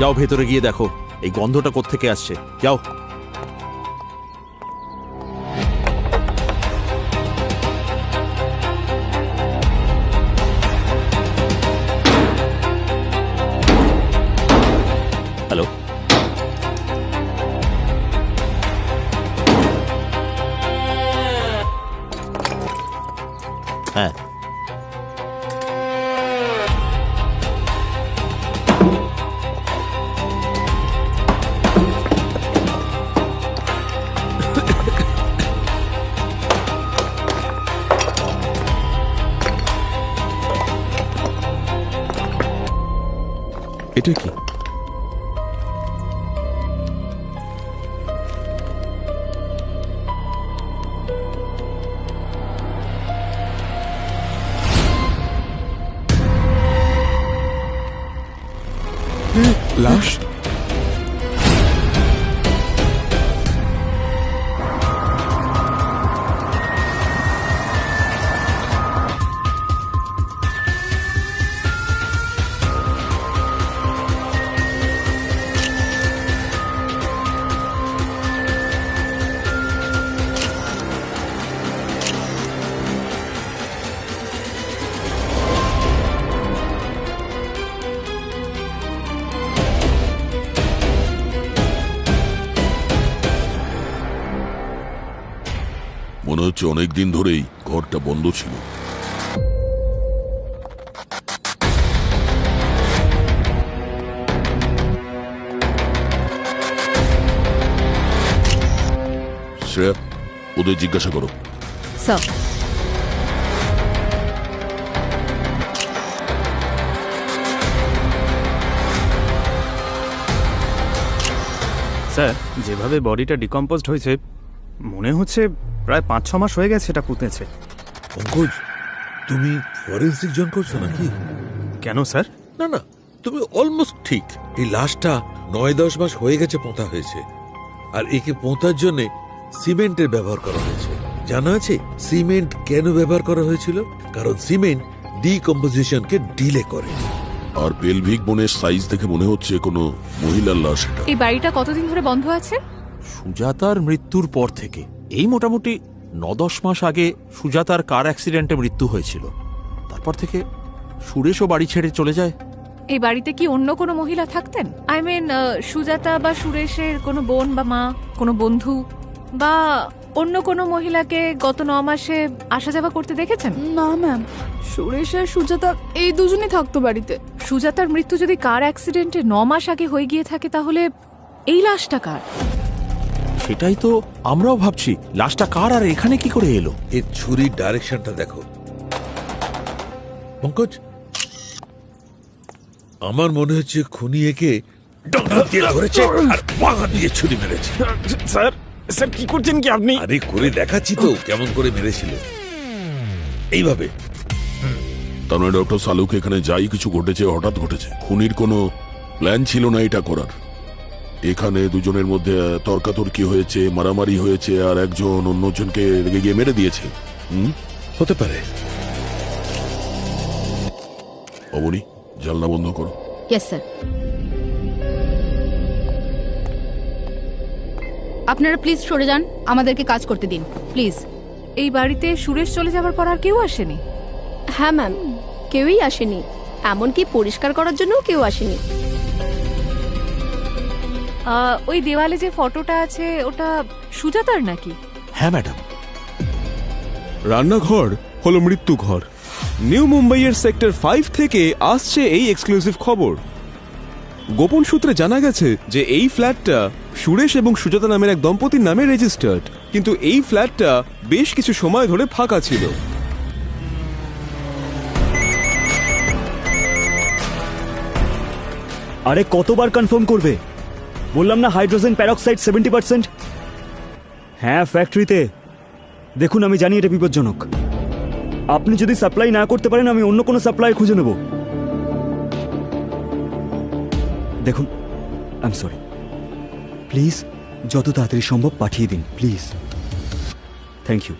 যাও ভেতরে গিয়ে দেখো এই গন্ধটা কোত্থেকে আসছে, যাও। হ্যালো, হ্যাঁ এটা কি? লাশ? মনে হচ্ছে অনেকদিন ধরেই ঘরটা বন্ধ ছিল। শ্রেয়া, ওদের জিজ্ঞাসা করো। স্যার, স্যার, যেভাবে বডিটা ডিকম্পোজড হয়েছে মনে হচ্ছে প্রায় 5-6 মাস হয়ে গেছে এটা পুঁতেছে। পঙ্কজ, তুমি ফরেন্সিক জন করছো নাকি? কেন স্যার? না না, তুমি অলমোস্ট ঠিক। এই লাশটা 9-10 মাস হয়ে গেছে পোঁতা হয়েছে, আর একে পোঁতার জন্য সিমেন্টের ব্যবহার করা হয়েছে। জানা আছে সিমেন্ট কেন ব্যবহার করা হয়েছিল? কারণ সিমেন্ট ডিকম্পোজিশনকে ডিলে করে। আর পেলভিক বোনের সাইজ দেখে মনে হচ্ছে কোনো মহিলার লাশ এটা। এই বাড়িটা কতদিন ধরে বন্ধ আছে? সুজাতার মৃত্যুর পর থেকে, এই মোটামুটি 9-10 মাস আগে সুজাতার কার অ্যাক্সিডেন্টে মৃত্যু হয়েছিল। তারপর থেকে সুরেশও বাড়ি ছেড়ে চলে যায়। এই বাড়িতে কি অন্য কোনো মহিলা থাকতেন? আই মিন, সুজাতা বা সুরেশের কোনো বোন বা মা, কোনো বন্ধু বা অন্য কোনো মহিলাকে গত 9 মাসে আসা যাওয়া করতে দেখেছেন? না ম্যাম, সুরেশ আর সুজাতা এই দুজনই থাকতো বাড়িতে। সুজাতার মৃত্যু যদি কার অ্যাক্সিডেন্টে 9 মাস আগে হয়ে গিয়ে থাকে, তাহলে এই লাশটা কার? সেটাই তো আমরাও ভাবছি, লাশটা কার আর এখানে কি করে এলো। এর ছুরির ডাইরেকশনটা দেখো পঙ্কজ। আমার মনে হচ্ছে খুনি একে ডান্ডা দিয়ে ধরেছে আর বাঁকা দিয়ে ছুরি মেরেছে। স্যার, স্যার কি করছেন কি আপনি? আরে করে দেখাচ্ছি তো কেমন করে মেরেছিল। এইভাবে। তার মানে ডক্টর সালুক এখানে যাই কিছু ঘটেছে হঠাৎ ঘটেছে, খুনির কোনো প্ল্যান ছিল না এটা করার। এখানে দুজনের মধ্যে তর্কাতর্কি হয়েছে, মারামারি হয়েছে, আর একজন অন্যজনকে রেগে গিয়ে মেরে দিয়েছে। হতে পারে। অবনী, জানলা বন্ধ করো। Yes sir. আপনারা প্লিজ সরে যান, আমাদেরকে কাজ করতে দিন প্লিজ। এই বাড়িতে সুরেশ চলে যাওয়ার পর আর কেউ আসেনি? হ্যাঁ ম্যাম, কেউই আসেনি, এমনকি পরিষ্কার করার জন্যও কেউ আসেনি। ওই দেওয়ালে যে ফটোটা আছে ওটা সুজাতার নাকি? হ্যাঁ ম্যাডাম। রান্নাঘর হলো মৃত্যু ঘর। নিউ মুম্বাইয়ের সেক্টর 5 থেকে আসছে এই এক্সক্লুসিভ খবর। গোপন সূত্রে জানা গেছে যে এই ফ্ল্যাটটা সুরেশ এবং সুজাতা নামের এক দম্পতির নামে রেজিস্টার্ড, কিন্তু এই ফ্ল্যাটটা বেশ কিছু সময় ধরে ফাঁকা ছিল। আরে কতবার কনফার্ম করবে? বললাম না হাইড্রোজেন প্যারক্সাইড 70%। হ্যাঁ, ফ্যাক্টরিতে। দেখুন, আমি জানি এটা বিপজ্জনক। আপনি যদি সাপ্লাই না করতে পারেন আমি অন্য কোনো সাপ্লাই খুঁজে নেব। দেখুন, আই এম সরি, প্লিজ যত তাড়াতাড়ি সম্ভব পাঠিয়ে দিন প্লিজ। Thank you.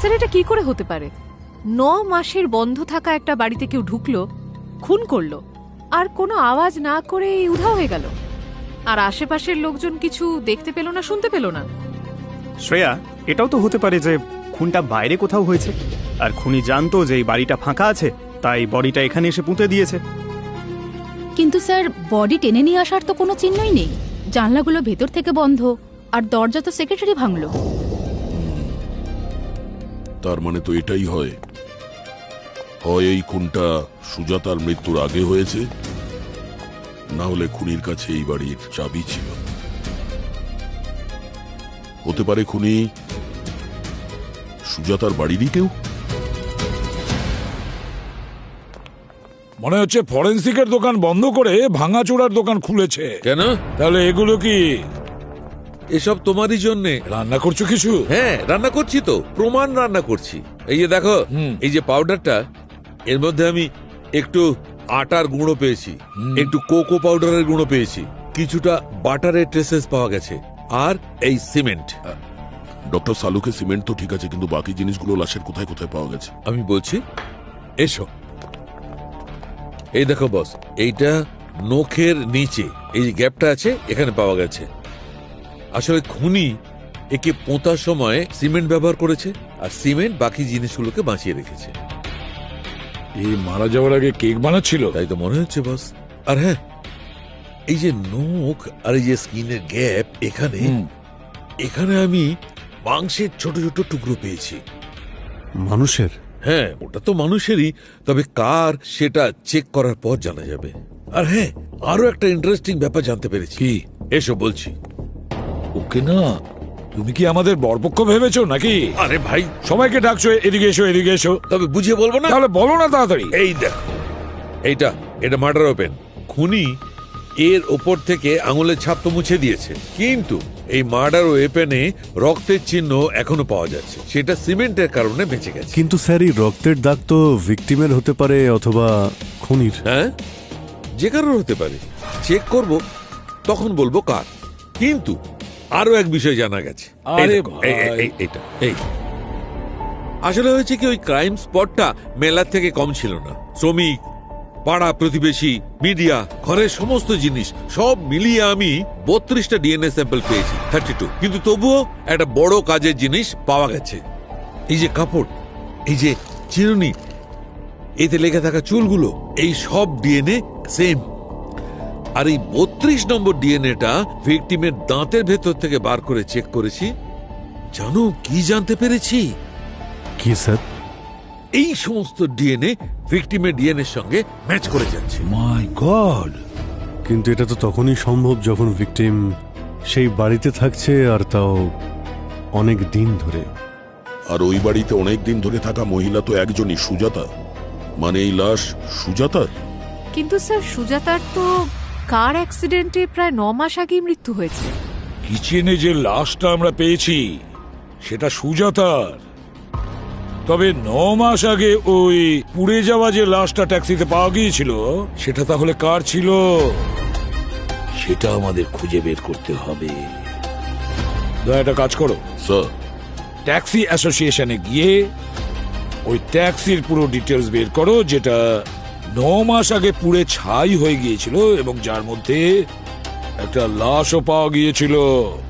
স্যার এটা কি করে হতে পারে? 9 মাসের বন্ধ থাকা একটা বাড়িতে কেউ ঢুকলো, খুন করলো, আর কোনো আওয়াজ না করে উধাও হয়ে গেল, আর আশেপাশের লোকজন কিছু দেখতে পেল না, শুনতে পেল না। শ্রেয়া, এটাও তো হতে পারে যে খুনটা বাইরে কোথাও হয়েছে, আর খুনি জানতো যে এই বাড়িটা ফাঁকা আছে, তাই বডিটা এখানে এসে পুঁতে দিয়েছে। কিন্তু স্যার, বডি টেনে নিয়ে আসার তো কোনো চিহ্নই নেই। জানলাগুলো ভেতর থেকে বন্ধ, আর দরজা তো সেক্রেটারি ভাঙলো। তার মানে তো এটাই হয়, হয় এই খুনটা সুজাতার মৃত্যুর আগে হয়েছে, না হলে খুনির কাছে এই বাড়ির চাবি ছিল। হতে পারে খুনি সুজাতার বাড়িরই কেউ। মনে হচ্ছে ফরেন্সিকের দোকান বন্ধ করে ভাঙাচোরার দোকান খুলেছে। কেন? তাহলে এগুলো কি এসব তোমারই জন্যে। রান্না করছো কিছু? হ্যাঁ, রান্না করছি তো, প্রমাণ রান্না করছি। এই যে দেখো, এই যে পাউডারটা, এর মধ্যে আমি একটু আটার গুঁড়ো পেয়েছি, একটু কোকো পাউডারের গুঁড়ো পেয়েছি, কিছুটা বাটারের ট্রেসেস পাওয়া গেছে, আর এই সিমেন্ট। ডক্টর সালুকে সিমেন্ট তো ঠিক আছে, কিন্তু বাকি জিনিসগুলো লাশের কোথায় কোথায় পাওয়া গেছে? আমি বলছি, এসো। এই দেখো বস, এইটা নখের নিচে এই যে গ্যাপটা আছে, এখানে পাওয়া গেছে। আসলে খুনি একে পোঁতার সময় সিমেন্ট ব্যবহার করেছে, আর সিমেন্ট বাকি জিনিসগুলোকে বাঁচিয়ে রেখেছে। এই মারা যাওয়ার আগে কেক বানাচ্ছিল, তাই তো মনে হচ্ছে বস। আর হ্যাঁ, এই যে নখ আর এই যে স্কিনের গ্যাপ, এখানে এখানে আমি মাংসের ছোট ছোট টুকরো পেয়েছি। মানুষের? হ্যাঁ, ওটা তো মানুষেরই, তবে কার সেটা চেক করার পর জানা যাবে। আর হ্যাঁ, আরো একটা ইন্টারেস্টিং ব্যাপার জানতে পেরেছি। কি? এসো বলছি। ওকে না, তুমি কি আমাদের বরপক্ষ ভেবেছো নাকি? আরে ভাই, সবাইকে ডাকছো এদিকে এসো, এদিকে এসো। তবে বুঝিয়ে বলবো না? তাহলে বলো না তাড়াতাড়ি। এই দেখো, এটা মার্ডার ওপেন। খুনি এর ওপর থেকে আঙুলের ছাপ তো মুছে দিয়েছে, কিন্তু এই মার্ডার ওয়েপেনে রক্তের চিহ্ন এখনো পাওয়া যাচ্ছে। সেটা সিমেন্টের কারণে বেঁচে গেছে। কিন্তু স্যার, এই রক্তের দাগ তো ভিকটিমের হতে পারে অথবা খুনির। হ্যাঁ, যে কারোর হতে পারে। চেক করব, তখন বলবো কার। কিন্তু আরো এক বিষয় জানা গেছে। আরে এই আসলে হয়েছে কি, ওই ক্রাইম স্পটটা মেলার থেকে কম ছিল না। শ্রমিক, পাড়া প্রতিবেশী, মিডিয়া, ঘরের সমস্ত জিনিস সব মিলিয়ে আমি 32টা ডিএনএ স্যাম্পল পেয়েছি, 32। কিন্তু তবুও একটা বড় কাজের জিনিস পাওয়া গেছে। এই যে কাপড়, এই যে চিরুনি, এতে লেগে থাকা চুলগুলো, এই সব ডিএনএ সেম। আর এই 32 নম্বর ডিএনএটা ভিকটিমের দাঁতের ভেতর থেকে বার করে চেক করেছি। জানো কি জানতে পেরেছি? কি স্যার? এই সমস্ত ডিএনএ ভিকটিমের ডিএনএর সঙ্গে ম্যাচ করে যাচ্ছে। মাই গড! কিন্তু এটা তো তখনই সম্ভব যখন ভিকটিম সেই বাড়িতে থাকছে, আর তাও অনেক দিন ধরে। আর ওই বাড়িতে অনেক দিন ধরে থাকা মহিলা তো একজনই, সুজাতা। মানে এই লাশ সুজাতার। কিন্তু স্যার, সুজাতার তো কার অ্যাক্সিডেন্টে প্রায় 9 মাস আগেই মৃত্যু হয়েছে। কিচেনে যে লাশটা আমরা পেয়েছি সেটা সুজাতার। তবে 9 মাস আগে ওই পুড়ে যাওয়া যে লাশটা ট্যাক্সিতে পাওয়া গিয়েছিল, সেটা তাহলে কার ছিল? সেটা আমাদের খুঁজে বের করতে হবে। একটা কাজ করো স্যার, ট্যাক্সি অ্যাসোসিয়েশনে গিয়ে ওই ট্যাক্সির পুরো ডিটেলস বের করো, যেটা 9 মাস আগে পুড়ে ছাই হয়ে গিয়েছিল এবং যার মধ্যে একটা লাশও পাওয়া গিয়েছিল,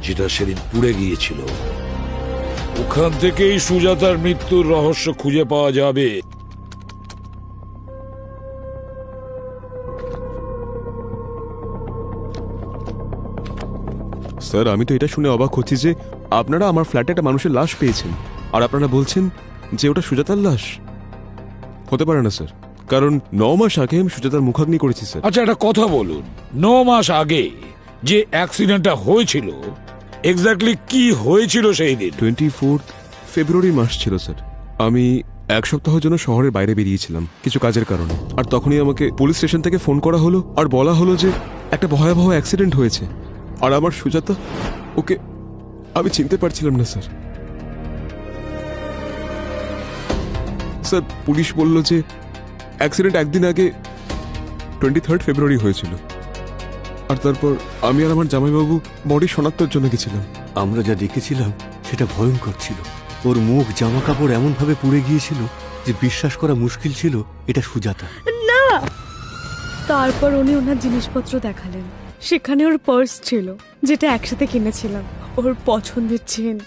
যেটা সেদিন পুড়ে গিয়েছিল। ওখান থেকেই সুজাতার মৃত্যুর রহস্য খুঁজে পাওয়া যাবে। স্যার, আমি তো এটা শুনে অবাক হচ্ছি যে আপনারা আমার ফ্ল্যাটে একটা মানুষের লাশ পেয়েছেন, আর আপনারা বলছেন যে ওটা সুজাতার লাশ। হতে পারে না স্যার, কারণ 9 মাস আগে আমি সুজাতার মুখাগ্নি করেছি স্যার। আচ্ছা, একটা কথা বলুন, 9 মাস আগে যে অ্যাক্সিডেন্টটা হয়েছিল, এক্স্যাক্টলি কি হয়েছিল সেই দিন? 24 ফেব্রুয়ারি মাস ছিল স্যার। আমি 1 সপ্তাহের জন্য শহরের বাইরে বেরিয়েছিলাম কিছু কাজের কারণে, আর তখনই আমাকে পুলিশ স্টেশন থেকে ফোন করা হলো আর বলা হলো যে একটা ভয়াবহ অ্যাক্সিডেন্ট হয়েছে, আর আমার সুজাতা, ওকে আমি চিনতে পারছিলাম না স্যার। স্যার, পুলিশ বলল যে অ্যাক্সিডেন্ট একদিন আগে 23 ফেব্রুয়ারি হয়েছিল, আর তারপর আমি আর আমার জামাইবাবু বডি শনাক্তের জন্য গেছিলাম। আমরা যা দেখেছিলাম সেটা ভয়ঙ্কর ছিল। ওর মুখ জামা কাপড় এমন ভাবে পুড়ে গিয়েছিল যে বিশ্বাস করা মুশকিল ছিল এটা সুজাতা। না, তারপর উনি ওনার জিনিসপত্র দেখালেন। সেখানে ওর পার্স ছিল, যেটা একসাথে কিনেছিলাম, ওর পছন্দের চেন,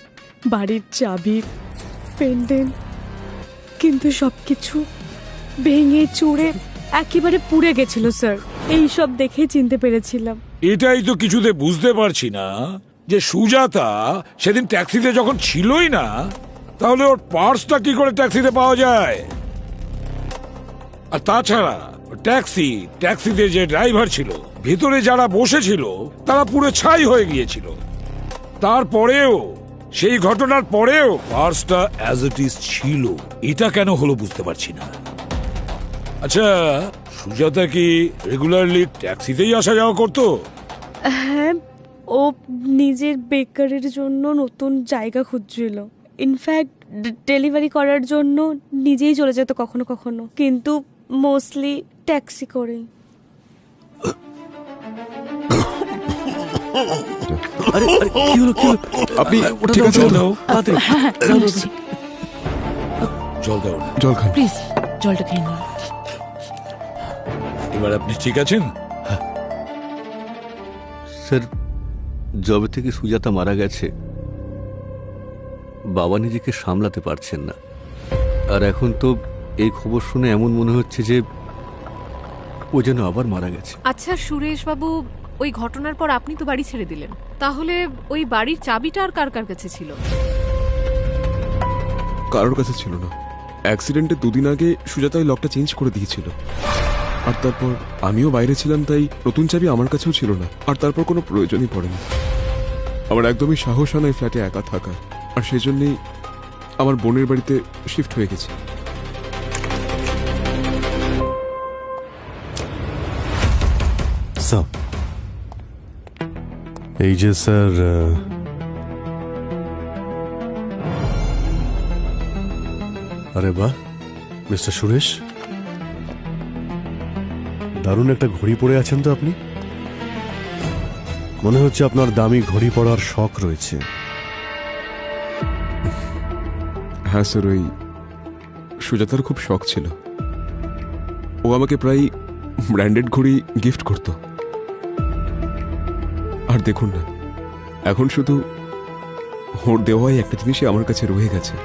বাড়ির চাবি, পেন্ডেন্ট। কিন্তু সবকিছু ভেঙে চুড়ে একেবারে পুড়ে গেছিল স্যার। এই সব দেখেই চিনতে পেরেছিলাম। এটাই তো কিছুতে বুঝতে পারছি না যে সুজাতা সেদিন ট্যাক্সিতে যখন ছিলই না, তাহলে ওর পার্সটা কি করে ট্যাক্সিতে পাওয়া যায়? আর তাছাড়া ট্যাক্সিতে যে ড্রাইভার ছিল, ভেতরে যারা বসেছিল তারা পুরো ছাই হয়ে গিয়েছিল। তারপরেও, সেই ঘটনার পরেও পার্সটা অ্যাজ ইট ইজ ছিল। এটা কেন হলো বুঝতে পারছি না। আচ্ছা, সুজাতা কি রেগুলারলি ট্যাক্সিতেই আসা যাওয়া করতো? হ্যাঁ, ও নিজের বেকারের জন্য নতুন জায়গা খুঁজছিল। ইনফ্যাক্ট ডেলিভারি করার জন্য নিজেই চলে যেত কখনো কখনো, কিন্তু মোস্টলি ট্যাক্সি করে। আরে আরে, কি হলো কি হলো? আপনি ঠিক আছেন তো? জল দাও না। জল খান। প্লিজ জলটা খেয়ে নিন। এবার আপনি ঠিক আছেন? স্যার, যবে থেকে সুজাতা মারা গেছে বাবা নিজেকে সামলাতে পারছেন না। আর এখন তো এই খবর শুনে এমন মনে হচ্ছে যে ও যেন আবার মারা গেছে। আচ্ছা সুরেশ বাবু, ওই ঘটনার পর আপনি তো বাড়ি ছেড়ে দিলেন, তাহলে ওই বাড়ির চাবিটা আর কার কার কাছে ছিল? কারোর কাছে ছিল না। অ্যাক্সিডেন্টে 2 দিন আগে সুজাতা ওই লকটা চেঞ্জ করে দিয়েছিল। আর তারপর আমিও বাইরে ছিলাম, তাই নতুন চাবি আমার কাছেও ছিল না। আর তারপর কোনো প্রয়োজনই পড়েনি। আমার একদমই সাহস হয় না এই ফ্ল্যাটে একা থাকার। আর সেই জন্যেই আমার বোনের বাড়িতে শিফট হয়ে গেছি। স্যার, এই যে স্যার, আরে বাহ মিস্টার সুরেশ, দারুণ একটা ঘড়ি পরে আছেন তো আপনি। মনে হচ্ছে আপনার দামি ঘড়ি পরার শখ রয়েছে। হ্যাঁ স্যার, ওই সুজাতার খুব শখ ছিল। ও আমাকে প্রায় ব্র্যান্ডেড ঘড়ি গিফট করত। আর দেখুন না, এখন শুধু ওর দেওয়াই একটা জিনিসই আমার কাছে রয়ে গেছে।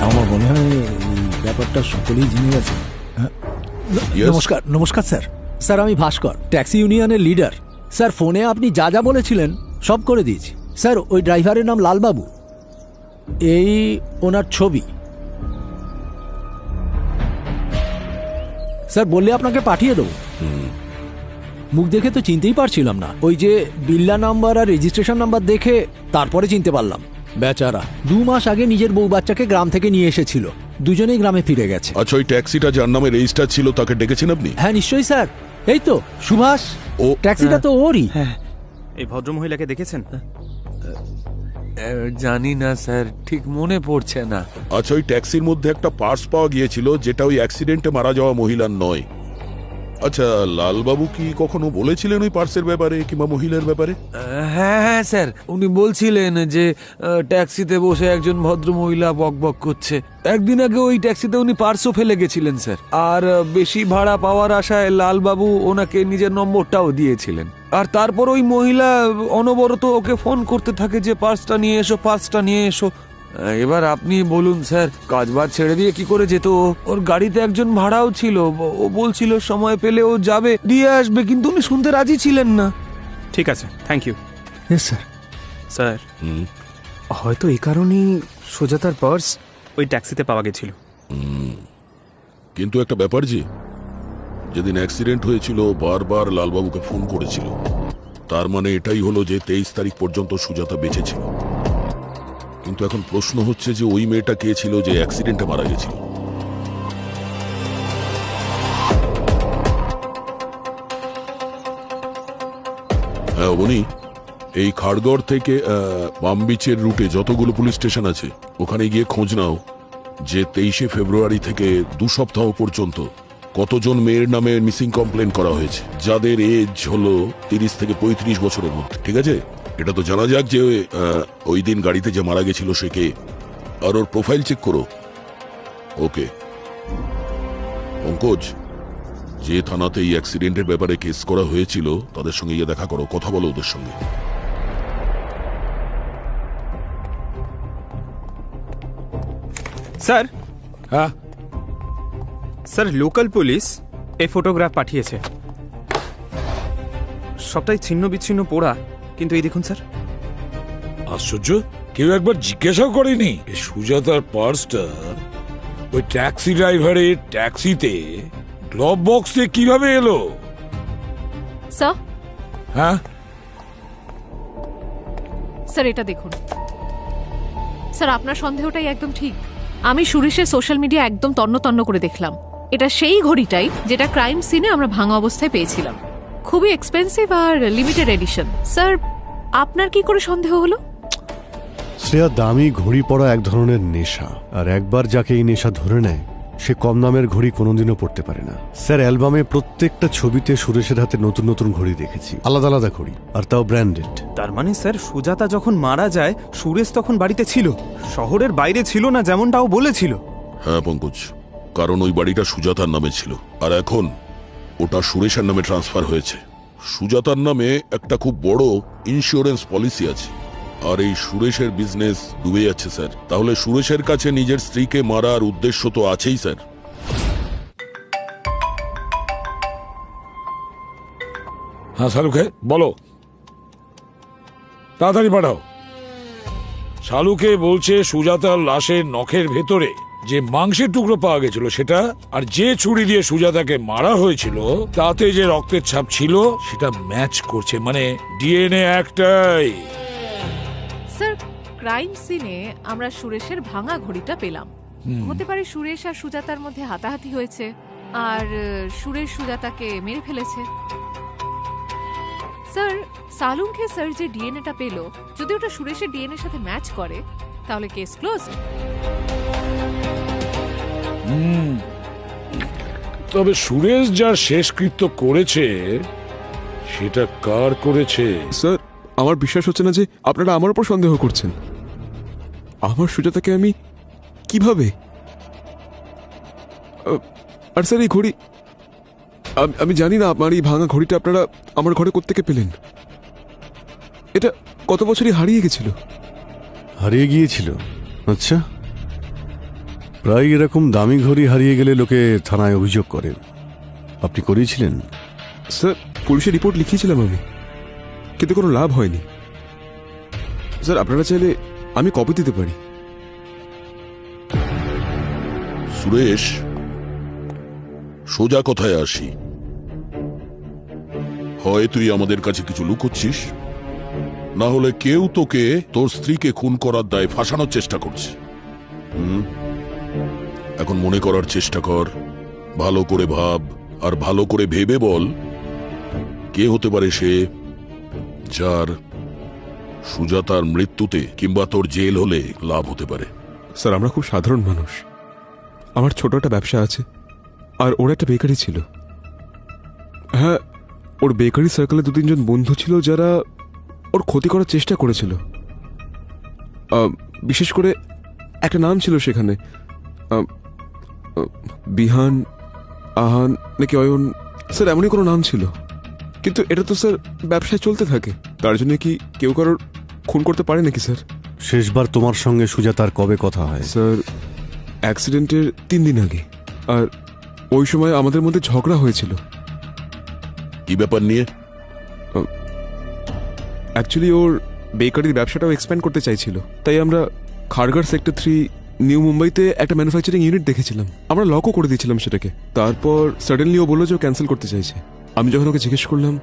আমার মনে হয় এই ব্যাপারটা সকলেই জেনে গেছে। নমস্কার। নমস্কার স্যার। স্যার, আমি ভাস্কর, ট্যাক্সি ইউনিয়নের লিডার। স্যার, ফোনে আপনি যা যা বলেছিলেন সব করে দিয়েছি। স্যার, ওই ড্রাইভারের নাম লালবাবু, এই ওনার ছবি। স্যার, বললে আপনাকে পাঠিয়ে দেবো। মুখ দেখে তো চিনতেই পারছিলাম না। ওই যে বিল্লা নাম্বার আর রেজিস্ট্রেশন নাম্বার দেখে তারপরে চিনতে পারলাম। বেচারা 2 মাস আগে নিজের বউ বাচ্চাকে গ্রাম থেকে নিয়ে এসেছিল, দুজনেই গ্রামে ফিরে গেছে। আচ্ছা, ওই ট্যাক্সিটা যার নামে রেজিস্টার ছিল তাকে ডেকেছেন আপনি? হ্যাঁ নিশ্চয়ই স্যার, এই তো সুভাষ। ও ট্যাক্সিটা তো ওরই। এই ভদ্রমহিলাকে দেখেছেন? জানি না স্যার, ঠিক মনে পড়ছে না। আচ্ছা, ওই ট্যাক্সির মধ্যে একটা পার্স পাওয়া গিয়েছিল যেটা ওই অ্যাক্সিডেন্টে মারা যাওয়া মহিলার নয়। আচ্ছা, লালবাবু কি কখনো বলেছিলেন ওই পার্সের ব্যাপারে কিংবা মহিলার ব্যাপারে? হ্যাঁ হ্যাঁ স্যার, উনি বলছিলেন যে ট্যাক্সিতে বসে একজন ভদ্র মহিলা বকবক করছে। একদিন আগে ওই ট্যাক্সিতে উনি পার্সও ফেলে গেছিলেন স্যার। আর বেশি ভাড়া পাওয়ার আশায় লালবাবু ওনাকে নিজের নম্বরটাও দিয়েছিলেন। আর তারপর ওই মহিলা অনবরত ওকে ফোন করতে থাকে যে পার্সটা নিয়ে এসো, পার্সটা নিয়ে এসো। এবার আপনি বলুন স্যার, কাজবাজ ছেড়ে দিয়ে কি করে যেত? ওর গাড়িতে একজন ভাড়াও ছিল। ও বলছিল সময় পেলে ও যাবে, দিয়ে আসবে, কিন্তু উনি শুনতে রাজি ছিলেন না। ঠিক আছে, থ্যাংক ইউ। স্যার, স্যার, হয়তো এই কারণেই সুজাতার পার্স ওই ট্যাক্সিতে পাওয়া গেছিল। কিন্তু একটা ব্যাপার, যে যেদিন অ্যাক্সিডেন্ট হয়েছিল বারবার লালবাবুকে ফোন করেছিল। তার মানে এটাই হলো যে 23 তারিখ পর্যন্ত সুজাতা বেঁচে ছিল। কিন্তু কিন্তু এখন প্রশ্ন হচ্ছে যে ওই মেয়েটা কে ছিল যে অ্যাক্সিডেন্টে মারা গেছিল। হ্যাঁ অবনী, এই খাড়গড় থেকে পাম বিচের রুটে যতগুলো পুলিশ স্টেশন আছে ওখানে গিয়ে খোঁজ নাও যে 23শে ফেব্রুয়ারি থেকে 2 সপ্তাহ পর্যন্ত কতজন মেয়ের নামে মিসিং কমপ্লেন করা হয়েছে, যাদের এজ হলো 30 থেকে 35 বছরের মধ্যে। ঠিক আছে, এটা তো জানা যাক যে ওই দিন গাড়িতে যে মারা গেছিল সে কে, আর ওর প্রোফাইল চেক করো। ওকে পঙ্কজ, যে থানাতে এই অ্যাক্সিডেন্টের ব্যাপারে কেস করা হয়েছিল তাদের সঙ্গে গিয়ে দেখা করো, কথা বলো ওদের সঙ্গে। স্যার। হ্যাঁ স্যার, লোকাল পুলিশ এই ফটোগ্রাফ পাঠিয়েছে। সবটাই ছিন্ন বিচ্ছিন্ন পোড়া, কিন্তু এই দেখুন স্যার। আশ্চর্য, কেউ একবার জিজ্ঞাসাও করেনি এই সুজাতার পার্সটা ওই ট্যাক্সি ড্রাইভারের ট্যাক্সিতে গ্লোভ বক্সে কিভাবে এলো? স্যার। হ্যাঁ স্যার, এটা দেখুন। স্যার, আপনার সন্দেহটাই একদম ঠিক। আমি সুরেশের সোশ্যাল মিডিয়া একদম তন্ন তন্ন করে দেখলাম। এটা সেই ঘড়িটাই যেটা ক্রাইম সিনে আমরা ভাঙা অবস্থায় পেয়েছিলাম। খুবই এক্সপেন্সিভ আর লিমিটেড এডিশন। স্যার, আপনার কি করে সন্দেহ হলো? শ্রেয়া, দামি ঘড়ি পরা এক ধরনের নেশা, আর একবার যাকে এই নেশা ধরে নেয় সে কম দামের ঘড়ি কোনোদিনও পড়তে পারে না। স্যার, অ্যালবামে প্রত্যেকটা ছবিতে সুরেশের হাতে নতুন নতুন ঘড়ি দেখেছি, আলাদা আলাদা ঘড়ি, আর তাও ব্র্যান্ডেড। তার মানে স্যার, সুজাতা যখন মারা যায় সুরেশ তখন বাড়িতে ছিল, শহরের বাইরে ছিল না যেমনটাও বলেছিল। হ্যাঁ পঙ্কজ, কারণ ওই বাড়িটা সুজাতার নামে ছিল, আর এখন ওটা সুরেশের নামে ট্রান্সফার হয়েছে। সুজাতার নামে একটা খুব বড় ইন্স্যুরেন্স পলিসি আছে, আর এই সুরেশের বিজনেস ডুবে যাচ্ছে স্যার। তাহলে সুরেশের কাছে নিজের স্ত্রীকে মারার উদ্দেশ্য তো আছেই স্যার। হ্যাঁ শালুকে বলো, তাড়াতাড়ি পাঠাও। শালুকে বলছে সুজাতার লাশের নখের ভেতরে যে মাংসের টুকরো পাওয়া গেছিল সেটা, আর যে ছুরি দিয়ে সুজাতাকে মারা হয়েছিল তাতে যে রক্তের ছাপ ছিল সেটা ম্যাচ করছে, মানে ডিএনএ একটাই। স্যার, ক্রাইম সিনে আমরা সুরেশের ভাঙা ঘড়িটা পেলাম। হতে পারে সুরেশ আর সুজাতার মধ্যে হাতাহাতি হয়েছে, আর সুরেশ সুজাতাকে মেরে ফেলেছে। স্যার, সালুঙ্কে স্যার যে ডিএনএটা পেল, যদি ওটা সুরেশের ডিএনএর সাথে ম্যাচ করে তাহলে কেস ক্লোজড। তবে সুরেশ যার শেষকৃত্য করেছে সেটা কার করেছে? স্যার, আমার বিশ্বাস হচ্ছে না যে আপনারা আমার উপর সন্দেহ করছেন। আমার সুজাতাকে আমি কিভাবে? আর স্যার, এই ঘড়ি আমি জানি না আমার এই ভাঙা ঘড়িটা আপনারা আমার ঘরে কোত্থেকে পেলেন। এটা কত বছরই হারিয়ে গেছিল। হারিয়ে গিয়েছিল? আচ্ছা, প্রায় এরকম দামি ঘড়ি হারিয়ে গেলে লোকে থানায় অভিযোগ করে। আপনি করিয়েছিলেন? স্যার, পুলিশের রিপোর্ট লিখিয়েছিলাম আমি, কিন্তু কোনো লাভ হয়নি। স্যার, আপনারা চাইলে আমি কপি দিতে পারি। সুরেশ, সোজা কথায় আসি, হয় তুই আমাদের কাছে কিছু লুকোচ্ছিস, না হলে কেউ তোকে তোর স্ত্রীকে খুন করার দায়ে ফাঁসানোর চেষ্টা করছে। এখন মনে করার চেষ্টা কর, ভালো করে ভাব, আর ভালো করে ভেবে বল কে হতে পারে সে যার সুজাতার মৃত্যুতে কিংবা তোর জেল হলে লাভ হতে পারে। স্যার, আমরা খুব সাধারণ মানুষ। আমার ছোট একটা ব্যবসা আছে, আর ওর একটা বেকারি ছিল। হ্যাঁ, ওর বেকারি সার্কেলে 2-3 জন বন্ধু ছিল যারা ওর ক্ষতি করার চেষ্টা করেছিল। বিশেষ করে একটা নাম ছিল সেখানে, বিহান, আহান নাকি অয়ন, স্যার এমনই কোনো নাম ছিল। কিন্তু এটা তো স্যার ব্যবসায় চলতে থাকে, তার জন্য কি কেউ কারোর খুন করতে পারে নাকি স্যার? শেষবার তোমার সঙ্গে সুজাতার কবে কথা হয়? স্যার, অ্যাক্সিডেন্টের 3 দিন আগে, আর ওই সময় আমাদের মধ্যে ঝগড়া হয়েছিল। কি ব্যাপার নিয়ে? অ্যাকচুয়ালি ওর বেকারির ব্যবসাটাও এক্সপ্যান্ড করতে চাইছিল, তাই আমরা খাড়গড় সেক্টর 3 নিউ মুম্বাইতে একটা ম্যানুফ্যাকচারিং ইউনিট দেখেছিলাম। আমরা লকও করে দিয়েছিলাম সেটাকে। তারপর সাডেনলি ও বললো যে ও ক্যান্সেল করতে চাইছে। আমি যখন ওকে জিজ্ঞেস করলাম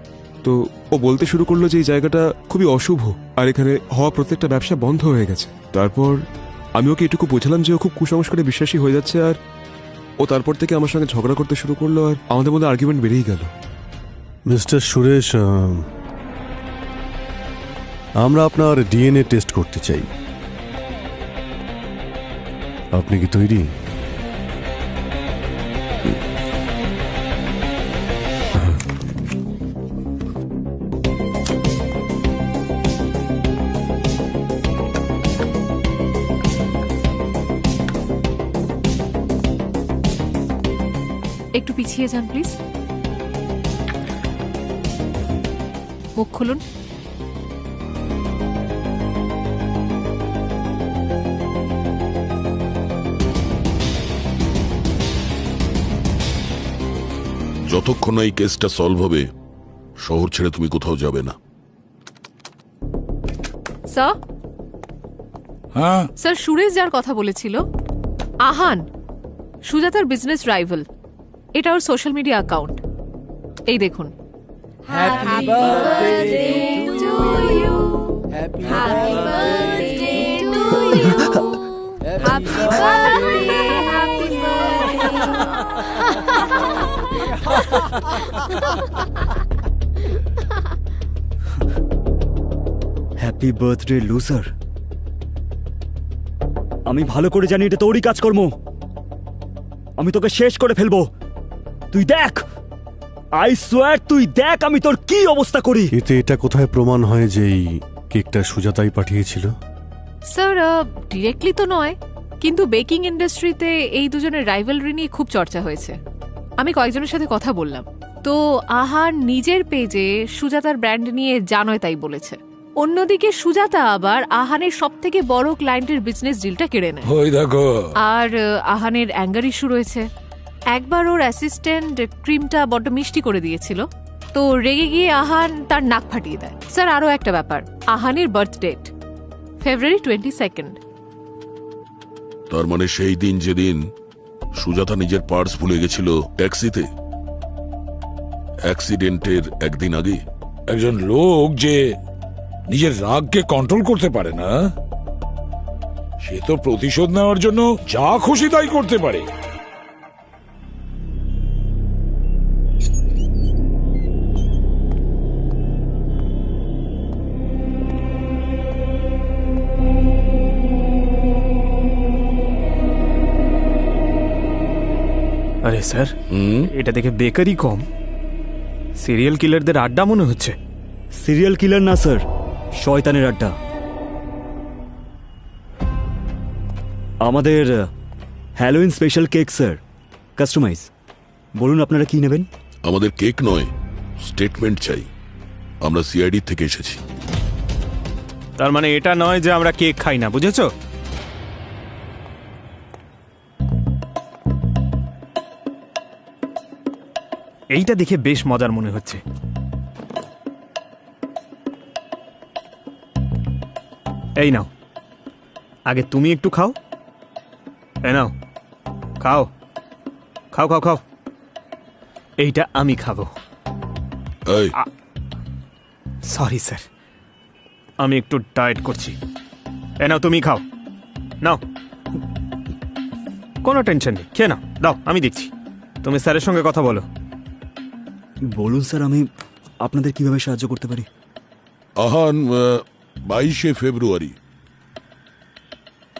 তো ও বলতে শুরু করলো যে এই জায়গাটা খুবই অশুভ আর এখানে হওয়া প্রত্যেকটা ব্যবসা বন্ধ হয়ে গেছে। তারপর আমি ওকে এটুকু বোঝালাম যে ও খুব কুসংস্কারে বিশ্বাসী হয়ে যাচ্ছে, আর ও তারপর থেকে আমার সঙ্গে ঝগড়া করতে শুরু করলো আর আমাদের মধ্যে আর্গুমেন্ট বেড়েই গেল। মিস্টার সুরেশ, আমরা আপনার ডিএনএ টেস্ট করতে চাই। আপনি কি তৈরি? একটু পিছিয়ে যান প্লিজ। মুখ খুলুন। যতক্ষণ না এই কেসটা সলভ হবে শহর ছেড়ে তুমি কোথাও যাবে না। স্যার, হ্যাঁ স্যার, সুরেশ যার কথা বলেছিল আহান, সুজাতার বিজনেস রাইভাল, এটা ওর সোশ্যাল মিডিয়া অ্যাকাউন্ট। এই দেখুন। Happy birthday loser. আমি ভালো করে জানি এটা তোরই কাজকর্ম। আমি তোকে শেষ করে ফেলবো। তুই দেখ, আই সোয়ার, তুই দেখ আমি তোর কি অবস্থা করি। এতে এটা কোথায় প্রমাণ হয় যে এই কেকটা সুজাতাই পাঠিয়েছিল? স্যার, ডিরেক্টলি তো নয়, কিন্তু বেকিং ইন্ডাস্ট্রিতে এই দুজনের রাইভালরি নিয়ে খুব চর্চা হয়েছে। আমি কয়েকজনের সাথে কথা বললাম, তো আহান নিজের পেজে সুজাতার ব্র্যান্ড নিয়ে যা নয় তাই বলেছে। অন্যদিকে সুজাতা আবার আহানের সব থেকে বড় ক্লায়েন্টের বিজনেস ডিলটা কেড়ে নেয়। ওই দেখো। আর আহানের অ্যাঙ্গার ইস্যু রয়েছে। একবার ওর অ্যাসিস্ট্যান্ট ক্রিমটা বড্ড মিষ্টি করে দিয়েছিল, তো রেগে গিয়ে আহান তার নাক ফাটিয়ে দেয়। স্যার, আরও একটা ব্যাপার, আহানের বার্থ ডেট ফেব্রুয়ারি 22। তার মানে সেই দিন যেদিন সুজাতা নিজের পার্স ভুলে গেছিল ট্যাক্সিতে, অ্যাক্সিডেন্টের একদিন আগে। একজন লোক যে নিজের রাগকে কন্ট্রোল করতে পারে না, সে তো প্রতিশোধ নেওয়ার জন্য যা খুশি তাই করতে পারে। আরে স্যার, এটা দেখে বেকারই কম, সিরিয়াল কিলারদের আড্ডা মনে হচ্ছে। সিরিয়াল কিলার না স্যার, শয়তানের আড্ডা। আমাদের Halloween special cake sir, customise. বলুন আপনারা কি নেবেন? আমাদের কেক নয়, স্টেটমেন্ট চাই। আমরা সিআইডি থেকে এসেছি। তার মানে এটা নয় যে আমরা কেক খাই না, বুঝেছো? এইটা দেখে বেশ মজার মনে হচ্ছে। এই নাও, আগে তুমি একটু খাও। এই নাও, খাও খাও খাও খাও। এইটা আমি খাবো। সরি স্যার, আমি একটু ডায়েট করছি। এ নাও, তুমি খাও। নাও, কোনো টেনশন নেই, খেয়ে নাও। দাও, আমি দেখছি। তুমি স্যারের সঙ্গে কথা বলো। বলুন স্যার, আমি আপনাদের কিভাবে সাহায্য করতে পারি? আহান, 22শে ফেব্রুয়ারি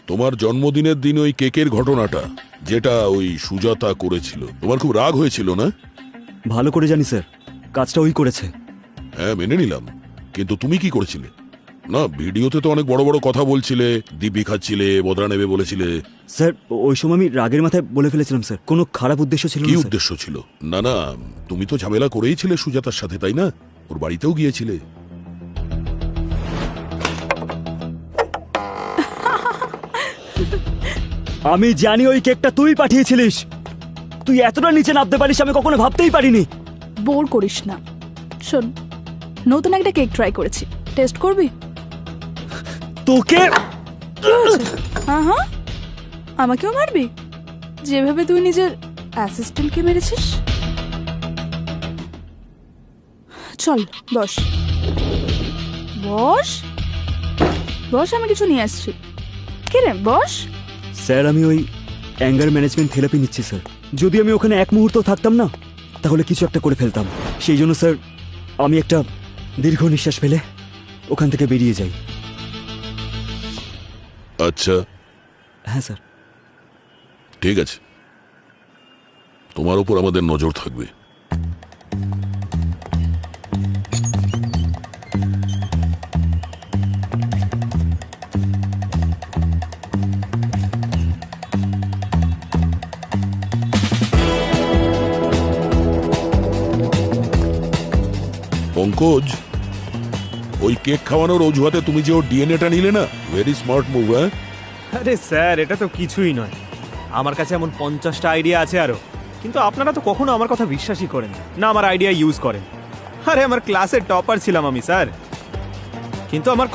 তোমার জন্মদিনের দিন ওই কেকের ঘটনাটা যেটা ওই সুজাতা করেছিল, তোমার খুব রাগ হয়েছিল না? ভালো করে জানি স্যার, কাজটা ওই করেছে। হ্যাঁ, মেনে নিলাম, কিন্তু তুমি কি করেছিলে? না, ভিডিওতে তো অনেক বড় বড় কথা বলছিলে, দিব্যি খাচ্ছিলে, বদলা নেবে বলেছিলে। স্যার, ওই সময় আমি রাগের মাথায় বলে ফেলেছিলাম স্যার, কোনো খারাপ উদ্দেশ্য ছিল না। কি উদ্দেশ্য ছিল? না না, তুমি তো ঝামেলা করেইছিলে সুজাতার সাথে, তাই না? ওর বাড়িতেও গিয়েছিলে। আমি জানি ওই কেকটা তুই পাঠিয়েছিলিস। তুই এতটা নিচে নামতে পারিস আমি কখনো ভাবতেই পারিনি। বোর করিস না। শোন, নতুন একটা কেক ট্রাই করেছি, টেস্ট করবি? তোকে হ্যাঁ হ্যাঁ, আমাকেও মারবি যেভাবে তুই নিজের অ্যাসিস্ট্যান্টকে মেরেছিস? চল বস বস বস, আমি কিছু নিয়ে আসছি। কে রে, বস। স্যার আমি ওই অ্যাঙ্গার ম্যানেজমেন্ট থেরাপি নিচ্ছি স্যার। যদি আমি ওখানে এক মুহূর্ত থাকতাম না, তাহলে কিছু একটা করে ফেলতাম। সেই জন্য স্যার আমি একটা দীর্ঘ নিঃশ্বাস ফেলে ওখান থেকে বেরিয়ে যাই। আচ্ছা, হ্যাঁ স্যার। ঠিক আছে, তোমার উপর আমাদের নজর থাকবে। পঙ্কজ, ওই কেক খাওয়ানোর অজুহাতে তুমি যে ওর ডিএনএটা নিলে না, ভেরি স্মার্ট মুভ। হ্যাঁ, আরে স্যার, এটা তো কিছুই নয়। আমার কাছে এমন 50টা আইডিয়া আছে আরো, কিন্তু আপনারা তো কখনো আমার কথা বিশ্বাসই করেন না, আমার আইডিয়া ইউজ করেন। আরে আমার ক্লাসের টপার ছিলাম আমি স্যার, কিন্তু আমার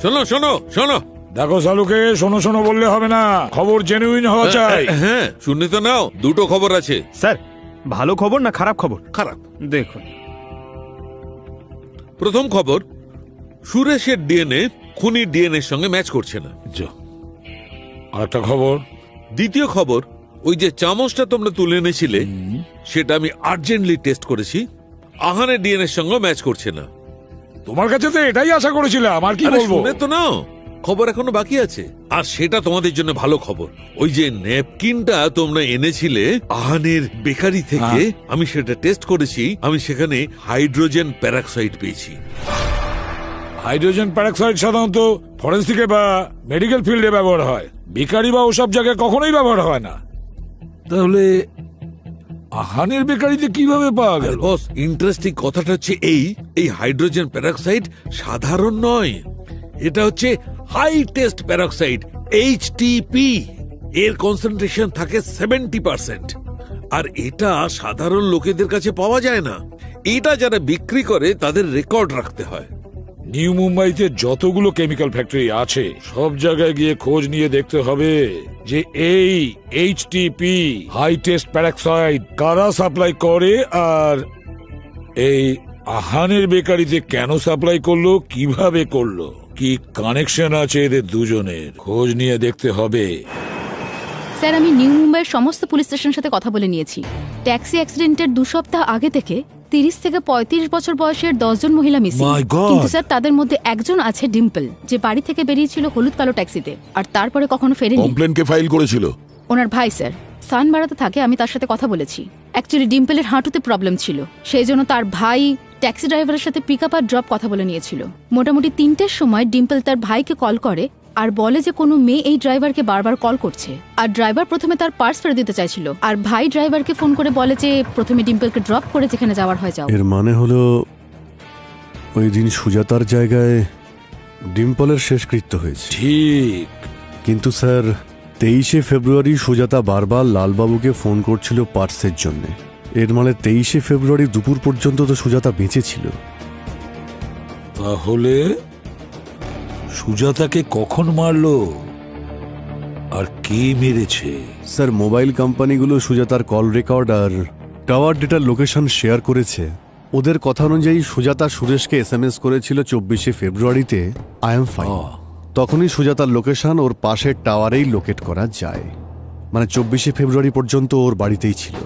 শোনো শোনো শোনো, দেখো সালুকে শোনো শোনো বললে হবে না, খবর জেনুইন হওয়া চাই। হ্যাঁ, শুনে তো নাও, দুটো খবর আছে স্যার। ভালো খবর না খারাপ খবর? খারাপ। দেখুন, প্রথম খবর, সুরেশের ডিএনএ খুনির ডিএনএর সঙ্গে ম্যাচ করছে না। আরেকটা খবর, দ্বিতীয় খবর, ওই যে চামচটা তোমরা তুলে এনেছিলে সেটা আমি আর্জেন্টলি টেস্ট করেছি, আহানের ডিএনএর সঙ্গে ম্যাচ করছে না। তোমার কাছে তো এটাই আশা করেছিলাম, আর কি আরে বলবো। শুনে তো নাও, খবর এখনো বাকি আছে। আর সেটা তোমাদের জন্য ভালো খবর, ওই যে ন্যাপকিনটা তোমরা এনেছিলে আহানের বেকারি থেকে, আমি সেটা টেস্ট করেছি, আমি সেখানে হাইড্রোজেন প্যারক্সাইড পেয়েছি। হাইড্রোজেন প্যারক্সাইড সাধারণত ফরেন্সিকে বা মেডিকেল ফিল্ডে ব্যবহার হয়, বেকারি বা ওসব জায়গায় কখনোই ব্যবহার হয় না। তাহলে আহানের বেকারিতে কিভাবে পাওয়া গেল? বস, ইন্টারেস্টিং কথাটা হচ্ছে এই হাইড্রোজেন প্যারক্সাইড সাধারণ নয়, এটা হচ্ছে হাই টেস্ট প্যারক্সাইড, এইচটিপি। এর কনসেন্ট্রেশন থাকে 70%, আর এটা সাধারণ লোকেদের কাছে পাওয়া যায় না। এটা যারা বিক্রি করে তাদের রেকর্ড রাখতে হয়। নিউ মুম্বাইতে যতগুলো কেমিক্যাল ফ্যাক্টরি আছে সব জায়গায় গিয়ে খোঁজ নিয়ে দেখতে হবে যে এই এইচটিপি হাই টেস্ট প্যারক্সাইড কারা সাপ্লাই করে, আর এই আহানের বেকারিতে কেন সাপ্লাই করলো, কিভাবে করলো, কি কানেকশন আছে এদের দুজনের, খোঁজ নিয়ে দেখতে হবে। স্যার আমি নিউ মুম্বাইয়ের সমস্ত পুলিশ স্টেশনের সাথে কথা বলে নিয়েছি। ট্যাক্সি অ্যাক্সিডেন্টের 2 সপ্তাহ আগে থেকে 30 থেকে 35 বছর বয়সের 10 জন মহিলা মিসিং। My God! কিন্তু স্যার তাদের মধ্যে একজন আছে ডিম্পল, যে বাড়ি থেকে বেরিয়েছিল হলুদ কালো ট্যাক্সিতে আর তারপরে কখনো ফেরেনি। কমপ্লেন কে ফাইল করেছিল? ওনার ভাই স্যার, সান বাড়াতে থাকে, আমি তার সাথে কথা বলেছি। অ্যাকচুয়ালি ডিম্পলের হাঁটুতে প্রবলেম ছিল, সেই জন্য তার ভাই ট্যাক্সি ড্রাইভারের সাথে পিক আপ আর ড্রপ কথা বলে নিয়েছিল। মোটামুটি 3টের সময় ডিম্পল তার ভাইকে কল করে আর বলে যে কোনো মেয়ে এই ড্রাইভারকে বারবার কল করছে, আর ড্রাইভার প্রথমে তার পার্স ফেরত দিতে চাইছিল, আর ভাই ড্রাইভারকে ফোন করে বলে যে প্রথমে ডিম্পলকে ড্রপ করে যেখানে যাওয়ার হয় যাও। এর মানে হলো ওই দিন সুজাতার জায়গায় ডিম্পলের শেষকৃত্য হয়েছে। ঠিক। কিন্তু স্যার 23শে ফেব্রুয়ারি সুজাতা বারবার লালবাবুকে ফোন করছিল পার্সের জন্য। এর মানে 23শে ফেব্রুয়ারি দুপুর পর্যন্ত তো সুজাতা বেঁচে ছিল। তাহলে সুজাতাকে কখন মারলো আর কে মেরেছে? স্যার মোবাইল কোম্পানিগুলো সুজাতার কল রেকর্ড আর টাওয়ার ডেটার লোকেশন শেয়ার করেছে। ওদের কথা অনুযায়ী সুজাতা সুরেশকে এসএমএস করেছিল 24শে ফেব্রুয়ারিতে আই এম ফাইন। তখনই সুজাতার লোকেশন ওর পাশের টাওয়ারেই লোকেট করা যায়, মানে 24শে ফেব্রুয়ারি পর্যন্ত ওর বাড়িতেই ছিল।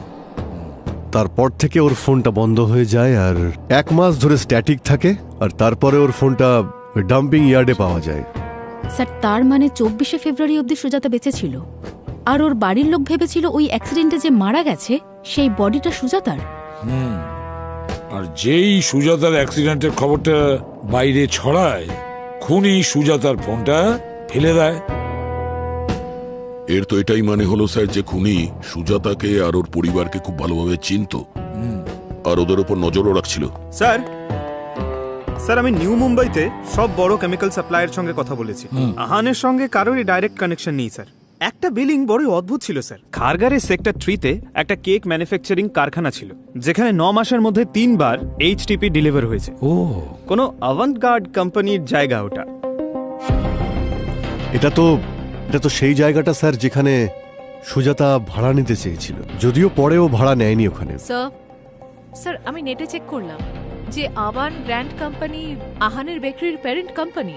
তারপর থেকে ওর ফোনটা বন্ধ হয়ে যায় আর 1 মাস ধরে স্ট্যাটিক থাকে, আর তারপরে ওর ফোনটা ডাম্পিং ইয়ার্ডে পাওয়া যায়। স্যার তার মানে 24শে ফেব্রুয়ারি অবধি সুজাতা বেঁচে ছিল, আর ওর বাড়ির লোক ভেবেছিল ওই অ্যাক্সিডেন্টে যে মারা গেছে সেই বডিটা সুজাতার। আর যেই সুজাতার অ্যাক্সিডেন্টের খবরটা বাইরে ছড়ায়, খুনি সুজাতার ফোনটা ফেলে দেয়। এর তো এটাই মানে হলো স্যার যে খুনি সুজাতাকে আর ওর পরিবারকে খুব ভালোভাবে চিনতো আর ওদের উপর নজরও রাখছিল। স্যার আমি নিউ মুম্বাইতে সব বড় কেমিক্যাল সাপ্লাইয়ের সঙ্গে কথা বলেছি। আহানের সঙ্গে কারোরই ডাইরেক্ট কানেকশন নেই স্যার। একটা বিলিং বড়ই অদ্ভুত ছিল স্যার। খারগারের সেক্টর 3-তে একটা কেক ম্যানুফ্যাকচারিং কারখানা ছিল, যেখানে 9 মাসের মধ্যে 3 বার এইচটিপি ডেলিভার হয়েছে। কোনো অ্যাভান্টগার্ড কোম্পানির জায়গা ওটা। এটা তো সেই জায়গাটা স্যার যেখানে সুজাতা ভাড়া নিতে চেয়েছিল, যদিও পরে ও ভাড়া নেয়নি ওখানে। স্যার আমি নেটে চেক করলাম যে আবান গ্র্যান্ড কোম্পানি আহানের বেকারির প্যারেন্ট কোম্পানি।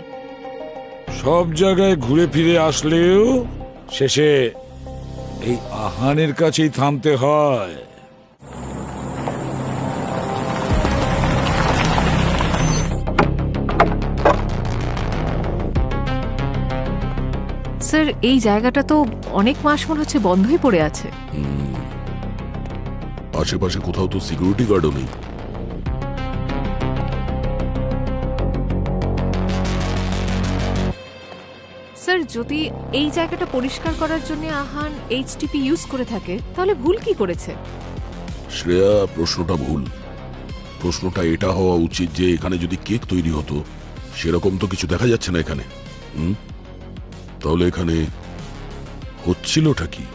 সব জায়গায় ঘুরে ফিরে আসলেও শেষে এই আহানের কাছেই থামতে হয়। স্যার এই জায়গাটা তো অনেক মাস মনে হচ্ছে বন্ধই পড়ে আছে। আশেপাশে কোথাও তো সিকিউরিটি গার্ডও নেই। স্যার যদি এই জায়গাটা পরিষ্কার করার জন্য আহান এইচটিপি ইউজ করে থাকে তাহলে ভুল কি করেছে? শ্রেয়া, প্রশ্নটা ভুল। প্রশ্নটা এটা হওয়া উচিত যে এখানে যদি কেক তৈরি হতো, সেরকম তো কিছু দেখা যাচ্ছে না এখানে। তাহলে এখানে হচ্ছিলটা কি?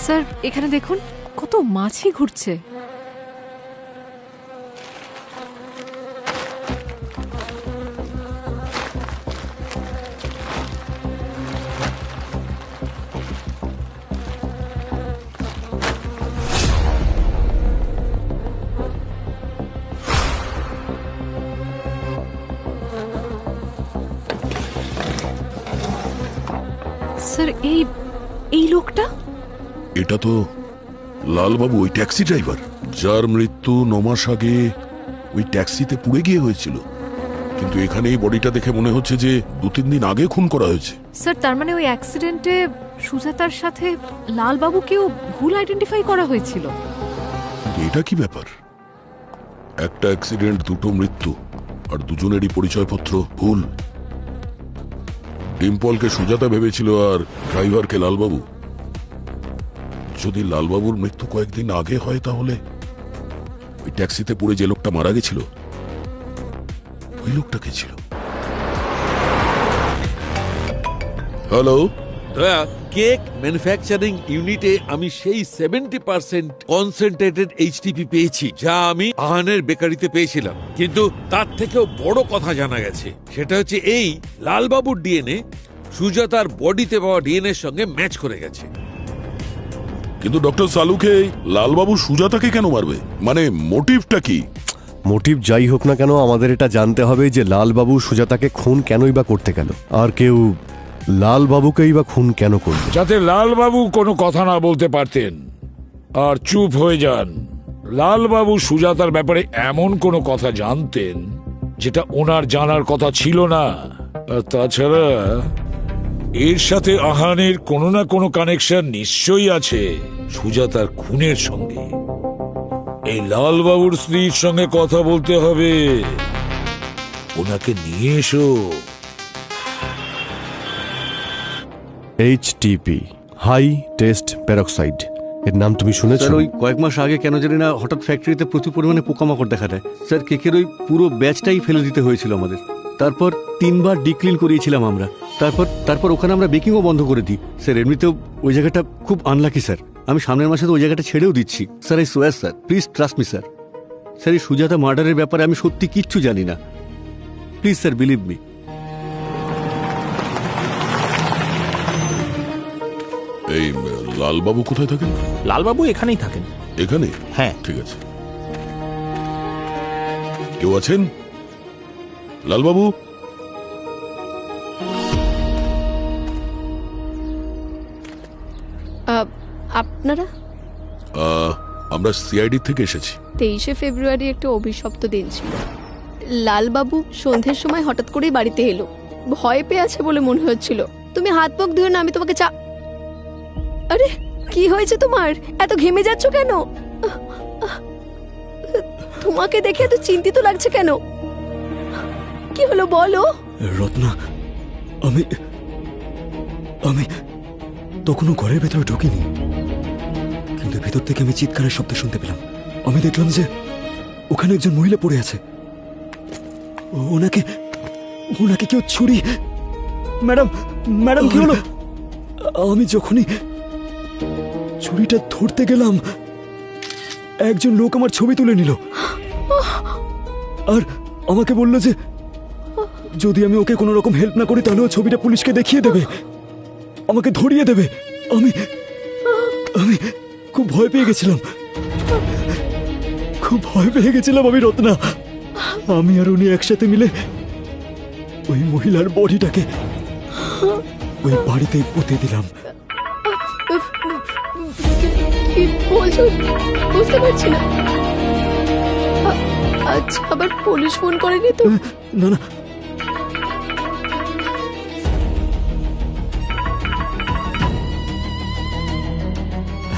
স্যার এখানে দেখুন কত মাছি ঘুরছে। স্যার এই লোকটা? এটা তো লালবাবু, ওই ট্যাক্সি ড্রাইভার যার মৃত্যু 9 মাস আগে ওই ট্যাক্সিতে পুড়ে গিয়ে হয়েছিল। কিন্তু এখানে এই বডিটা দেখে মনে হচ্ছে যে 2-3 দিন আগে খুন করা হয়েছে। স্যার তার মানে ওই অ্যাক্সিডেন্টে সুজাতার সাথে লালবাবুকেও ভুল আইডেন্টিফাই করা হয়েছিল। কিন্তু এটা কি ব্যাপার? একটা অ্যাক্সিডেন্ট, 2টো মৃত্যু, আর দুজনেরই পরিচয়পত্র ভুল। ডিম্পলকে সুজাতা ভেবেছিল আর ড্রাইভারকে লালবাবু। যদি লালবাবুর মৃত্যু কয়েকদিন আগে হয় তাহলে ওই ট্যাক্সিতে পুড়ে যে লোকটা মারা গেছিল, ওই লোকটা কে ছিল? হ্যালো দয়া, কেক ম্যানুফ্যাকচারিং ইউনিটে আমি সেই 70% কনসেন্ট্রেটেড এইচটিপি পেয়েছি যা আমি আহানের বেকারিতে পেয়েছিলাম। কিন্তু তার থেকেও বড় কথা জানা গেছে, সেটা হচ্ছে এই লালবাবুর ডিএনএ সুজাতার বডিতে পাওয়া ডিএনএ এর সঙ্গে ম্যাচ করে গেছে। কিন্তু ডক্টর সালুকে লালবাবু সুজাতাকে কেন মারবে? মানে মোটিভটা কি? মোটিভ যাই হোক না কেন, আমাদের এটা জানতে হবে যে লালবাবু সুজাতাকে খুন কেনই বা করতে গেল, আর কেউ লালবাবুকেই বা খুন কেন করল। যাতে লালবাবু কোনো কথা না বলতে পারতেন আর চুপ হয়ে যান। লালবাবু সুজাতার ব্যাপারে এমন কোনো কথা জানতেন যেটা ওনার জানার কথা ছিল না। আর তাছাড়া এর সাথে আহানের কোনো না কোনো কানেকশন নিশ্চয়ই আছে সুজাতার খুনের সঙ্গে। এই লালবাবুর স্ত্রীর সঙ্গে কথা বলতে হবে, ওনাকে নিয়ে এসো। এইচটিপি, হাই টেস্ট প্যারক্সাইড, এর নাম তুমি শুনেছো? স্যার ওই কয়েক মাস আগে কেন জানি না হঠাৎ ফ্যাক্টরিতে প্রচুর পরিমাণে পোকামাকড় দেখা দেয়। স্যার কেকের ওই পুরো ব্যাচটাই ফেলে দিতে হয়েছিল আমাদের। তারপর 3 বার ডিক্লিন করিয়েছিলাম আমরা। তারপর ওখানে আমরা বেকিংও বন্ধ করে দিই। স্যার এমনিতেও ওই জায়গাটা খুব আনলাকি স্যার। আমি সামনের মাসে তো ওই জায়গাটা ছেড়েও দিচ্ছি। স্যার এই সোয়ার sir, please trust me sir. Sir এই সুজাতা মার্ডারের ব্যাপারে আমি সত্যি কিচ্ছু জানি না। Please sir, believe me. এই লালবাবু কোথায় থাকেন? লালবাবু এখানেই থাকেন। এখানে? হ্যাঁ। ঠিক আছে। কেউ আছেন? লালবাবু? আপনারা? আমরা সিআইডি থেকে এসেছি। 23শে ফেব্রুয়ারি একটা অভিশপ্ত দিন ছিল। লালবাবু সন্ধ্যের সময় হঠাৎ করেই বাড়িতে এলো। ভয় পেয়ে আছে বলে মনে হচ্ছিল। তুমি হাত মুখ ধুয়ে না, আমি তোমাকে চা। আরে কি হয়েছে তোমার? এত ঘেমে যাচ্ছ কেন? তোমাকে দেখে এত চিন্তিত লাগছে কেন? কি হলো বলো। রত্না, আমি তখনও ঘরের ভেতরে ঢুকিনি, কিন্তু ভেতর থেকে আমি চিৎকারের শব্দ শুনতে পেলাম। আমি দেখলাম যে ওখানে একজন মহিলা পড়ে আছে। ওনাকে ওনাকে কেউ ছুরি। ম্যাডাম ম্যাডাম কি হলো? আমি যখনই ছুরিটা ধরতে গেলাম একজন লোক আমার ছবি তুলে নিল আর আমাকে বলল যে যদি আমি ওকে কোনো রকম হেল্প না করি তাহলে ও ছবিটা পুলিশকে দেখিয়ে দেবে, আমাকে ধরিয়ে দেবে। আমি আমি খুব ভয় পেয়ে গেছিলাম, খুব ভয় পেয়ে গেছিলাম আমি রত্না। আমি আর উনি একসাথে মিলে ওই মহিলার বডিটাকে ওই বাড়িতেই পুঁতে দিলাম। কি বলছো বুঝতে পারছি না। আচ্ছা আবার পুলিশ ফোন করেনি তো? না না,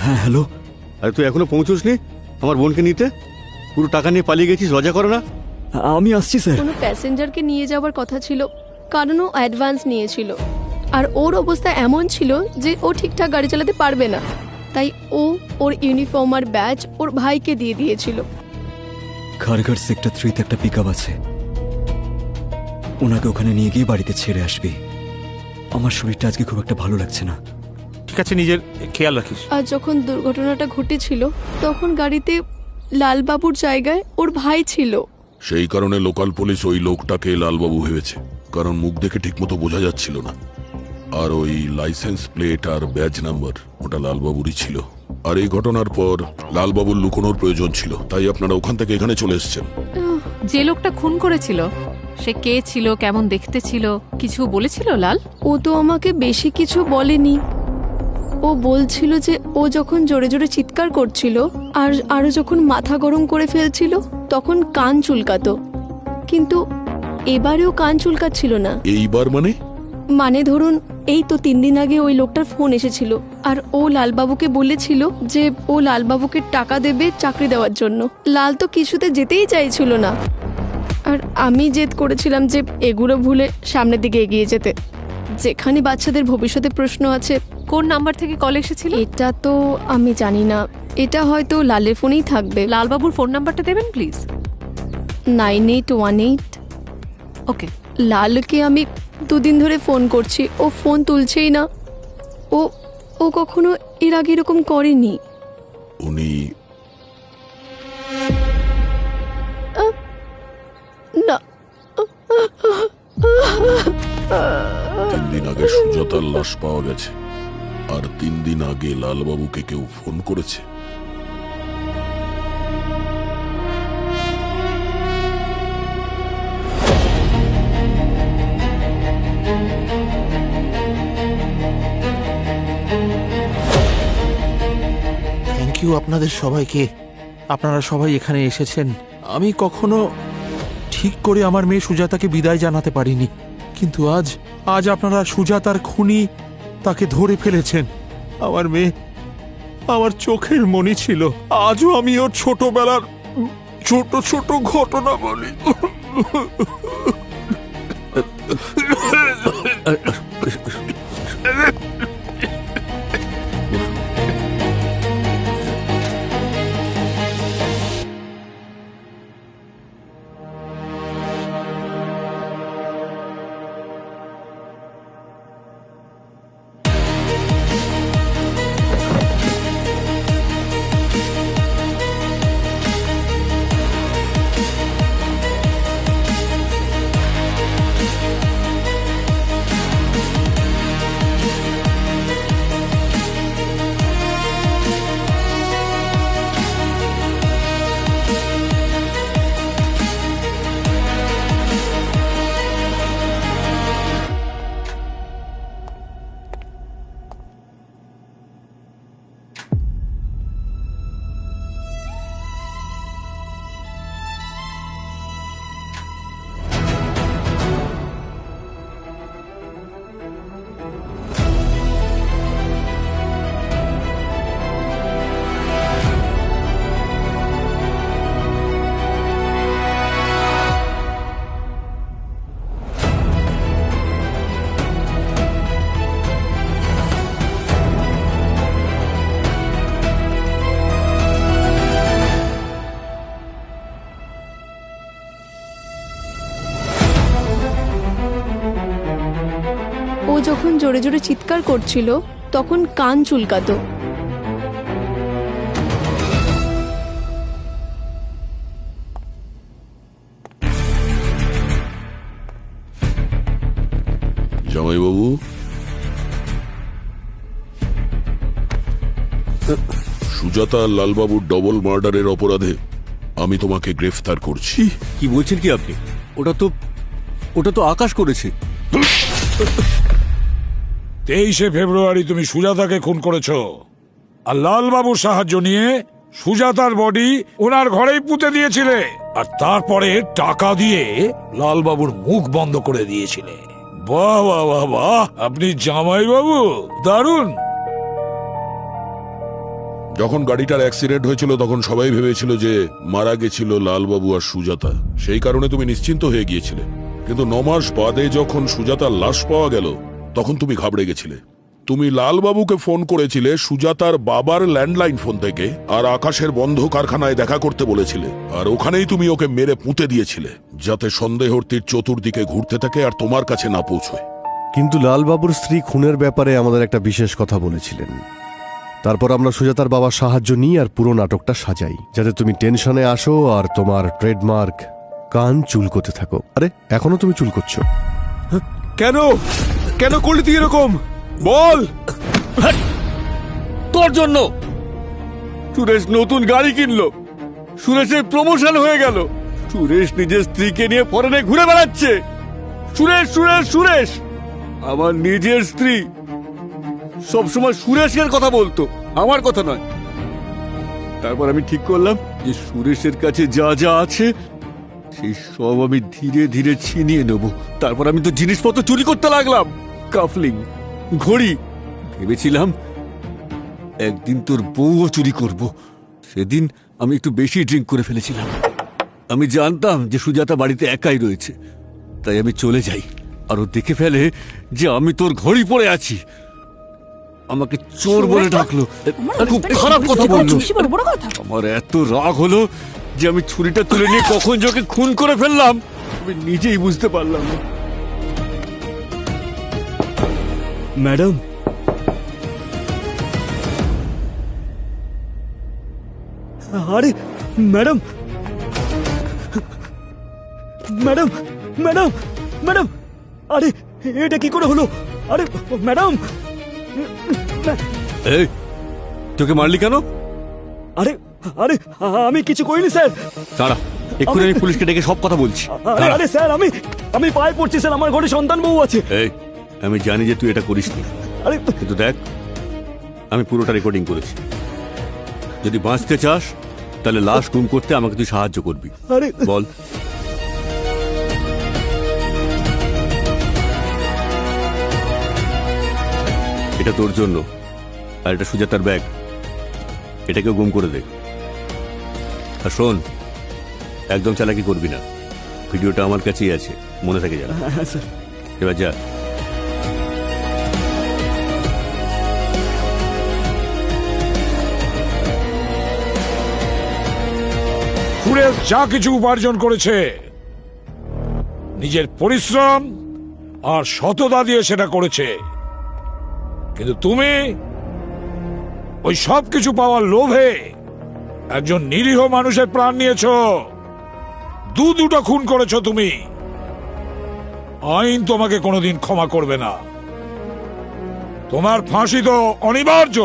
হ্যাঁ হ্যালো। আরে তুই এখনো পৌঁছোসনি আমার বোনকে নিতে? পুরো টাকা নিয়ে পালিয়ে গেছিস, লজ্জা করে না? আমি আসছি স্যার। কোনো প্যাসেঞ্জারকে নিয়ে যাওয়ার কথা ছিল, কারণ ও অ্যাডভান্স নিয়েছিল আর ওর অবস্থা এমন ছিল যে ও ঠিকঠাক গাড়ি চালাতে পারবে না, তাই ও ওর ইউনিফর্ম আর ব্যাজ ওর ভাইকে দিয়ে দিয়েছিল। খারঘাট সেক্টর 3-তে একটা পিকআপ আছে, ওনাকে ওখানে নিয়ে গিয়ে বাড়িতে ছেড়ে আসবি। আমার শরীরটা আজকে খুব একটা ভালো লাগছে না। ঠিক আছে, নিজের খেয়াল রাখিস। আর যখন দুর্ঘটনাটা ঘটেছিল তখন গাড়িতে লালবাবুর জায়গায় ওর ভাই ছিল। সেই কারণে লোকাল পুলিশ ওই লোকটাকে লালবাবু ভেবেছে, কারণ মুখ দেখে ঠিকমতো বোঝা যাচ্ছিল না। আর ওই লাইসেন্স প্লেট আর ব্যাজ নাম্বার ওটা লালবাবুরই ছিল। আর এই ঘটনার পর লালবাবুর লুকোনোর প্রয়োজন ছিল, তাই আপনারা ওখান থেকে এখানে চলে এসেছেন। যে লোকটা খুন করেছিল সে কে ছিল, কেমন দেখতে ছিল, কিছু বলেছিল লাল? ও তো আমাকে বেশি কিছু বলেনি। ও বলছিল যে ও যখন জোরে জোরে চিৎকার করছিল আর আরো যখন মাথা গরম করে ফেলছিল তখন কান চুলকাতো, কিন্তু এবারেও কান চুলকাচ্ছিল না। এইবার মানে ধরুন এই তো 3 দিন আগে ওই লোকটার ফোন এসেছিল আর ও লালবাবুকে বলেছিল যে ও লালবাবুকে টাকা দেবে চাকরি দেওয়ার জন্য। লাল তো কিছুতে যেতেই চাইছিল না, আর আমি জেদ করেছিলাম যে এগুলো ভুলে সামনের দিকে এগিয়ে যেতে, যেখানে বাচ্চাদের ভবিষ্যতে প্রশ্ন আছে। কোন নাম্বার থেকে কল এসেছিল? এটা তো আমি জানি না, এটা হয়তো লালের ফোনেই থাকবে। লালবাবুর ফোন নাম্বারটা দেবেন প্লিজ। 9818। ওকে। লালকে আমি 2 দিন ধরে ফোন করছি, ও ফোন তুলছেই না। ও কখনো এর আগে এরকম করেনি। উনি না, 3 দিন আগে সুজাতার লাশ পাওয়া গেছে, আর 3 দিন আগে লালবাবুকে কেউ ফোন করেছে। থ্যাংক ইউ আপনাদের সবাইকে, আপনারা সবাই এখানে এসেছেন। আমি কখনো ঠিক করে আমার মেয়ে সুজাতাকে বিদায় জানাতে পারিনি, কিন্তু আজ আপনারা সুজাতার খুনি তাকে ধরে ফেলেছেন। আমার মেয়ে আমার চোখের মণি ছিল। আজও আমি ওর ছোটবেলার ছোট ছোট ঘটনা বলি। যখন জোরে জোরে চিৎকার করছিল তখন কান চুলকাতো। জামাইবাবু, সুজাতা আর লালবাবুর ডবল মার্ডারের অপরাধে আমি তোমাকে গ্রেফতার করছি। কি বলছেন কি আপনি? ওটা তো আকাশ করেছে। 23শে ফেব্রুয়ারি তুমি সুজাতাকে খুন করেছো, আর লালবাবুর সাহায্য নিয়ে সুজাতার বডি ওনার ঘরেই পুঁতে দিয়েছিলে, আর তারপরে টাকা দিয়ে লালবাবুর মুখ বন্ধ করে দিয়েছিলে। বাহ বাহ বাহ বাহ, আপনি জামাইবাবু দারুণ। যখন গাড়িটার অ্যাক্সিডেন্ট হয়েছিল তখন সবাই ভেবেছিল যে মারা গেছিল লালবাবু আর সুজাতা, সেই কারণে তুমি নিশ্চিন্ত হয়ে গিয়েছিলে। কিন্তু 9 মাস বাদে যখন সুজাতার লাশ পাওয়া গেল তখন তুমি ঘাবড়ে গেছিলে। তুমি লালবাবুকে ফোন করেছিলে সুজাতার বাবার ল্যান্ডলাইন ফোন থেকে, আর আকাশের বন্ধ কারখানায় দেখা করতে বলেছিলে, আর ওখানেই তুমি ওকে মেরে পুঁতে দিয়েছিলে যাতে সন্দেহর তীর চতুর্দিকে ঘুরতে থাকে আর তোমার কাছে না পৌঁছয়। কিন্তু লালবাবুর স্ত্রী খুনের ব্যাপারে আমাদের একটা বিশেষ কথা বলেছিলেন। তারপর আমরা সুজাতার বাবার সাহায্য নিই আর পুরো নাটকটা সাজাই যাতে তুমি টেনশনে আসো আর তোমার ট্রেডমার্ক কান চুলকোতে থাকো। আরে এখনো তুমি চুলকোচ্ছো কেন? কেন করলি তুই এরকম? বল। তোর জন্য সুরেশ নতুন গাড়ি কিনলো, সুরেশের প্রমোশন হয়ে গেল, সুরেশ নিজের স্ত্রীকে নিয়ে ফরেনে ঘুরে বেড়াচ্ছে। সুরেশ সুরেশ সুরেশ, আমার নিজের স্ত্রী সবসময় সুরেশের কথা বলতো, আমার কথা নয়। তারপর আমি ঠিক করলাম যে সুরেশের কাছে যা যা আছে সেই সব আমি ধীরে ধীরে ছিনিয়ে নেব। তারপর আমি তো জিনিসপত্র চুরি করতে লাগলাম, কাফলিং, ঘড়ি। ভেবেছিলাম একদিন তোর বউও চুরি করব। সেদিন আমি একটু বেশি ড্রিঙ্ক করে ফেলেছিলাম। আমি জানতাম যে সুজাতা বাড়িতে একাই রয়েছে, তাই আমি চলে যাই। আর ও দেখে ফেলে যে আমি তোর ঘড়ি পরে আছি, আমাকে চোর বলে ডাকলো, খুব খারাপ কথা বললো। আমার এত রাগ হলো যে আমি ছুরিটা তুলে নিয়ে কখন যোগে খুন করে ফেললাম আমি নিজেই বুঝতে পারলাম না। ম্যাডাম, আরে ম্যাডাম, ম্যাডাম ম্যাডাম ম্যাডাম, আরে এটা কি করে হলো? আরে ম্যাডাম, এই তোকে মারলি কেন? আরে আরে আমি কিছু করিনি স্যার। দাঁড়া, এক্ষুনি আমি পুলিশকে ডেকে সব কথা বলছি। আরে আরে স্যার, আমি পায়ে পড়ছি স্যার, আমার ঘরে সন্তান বউ আছে। এই আমি জানি যে তুই এটা করিসনি, আরে কিন্তু দেখ আমি পুরোটা রেকর্ডিং করেছি। যদি বাঁচতে চাস তাহলে লাশ গুম করতে আমাকে তুই সাহায্য করবি। আরে বল। এটা তোর জন্য, আর এটা সুজাতার ব্যাগ, এটাকেও গুম করে দে। আর শোন, একদম চালাকি করবি না, ভিডিওটা আমার কাছেই আছে, মনে থাকে যা। হ্যাঁ স্যার। এবার যা। সুরেশ যা কিছু উপার্জন করেছে নিজের পরিশ্রম আর সততা দিয়ে সেটা করেছে, কিন্তু তুমি ওই সব কিছু পাওয়ার লোভে একজন নিরীহ মানুষের প্রাণ নিয়েছো, দুটো খুন করেছো তুমি। আইন তোমাকে কোনোদিন ক্ষমা করবে না, তোমার ফাঁসি তো অনিবার্য।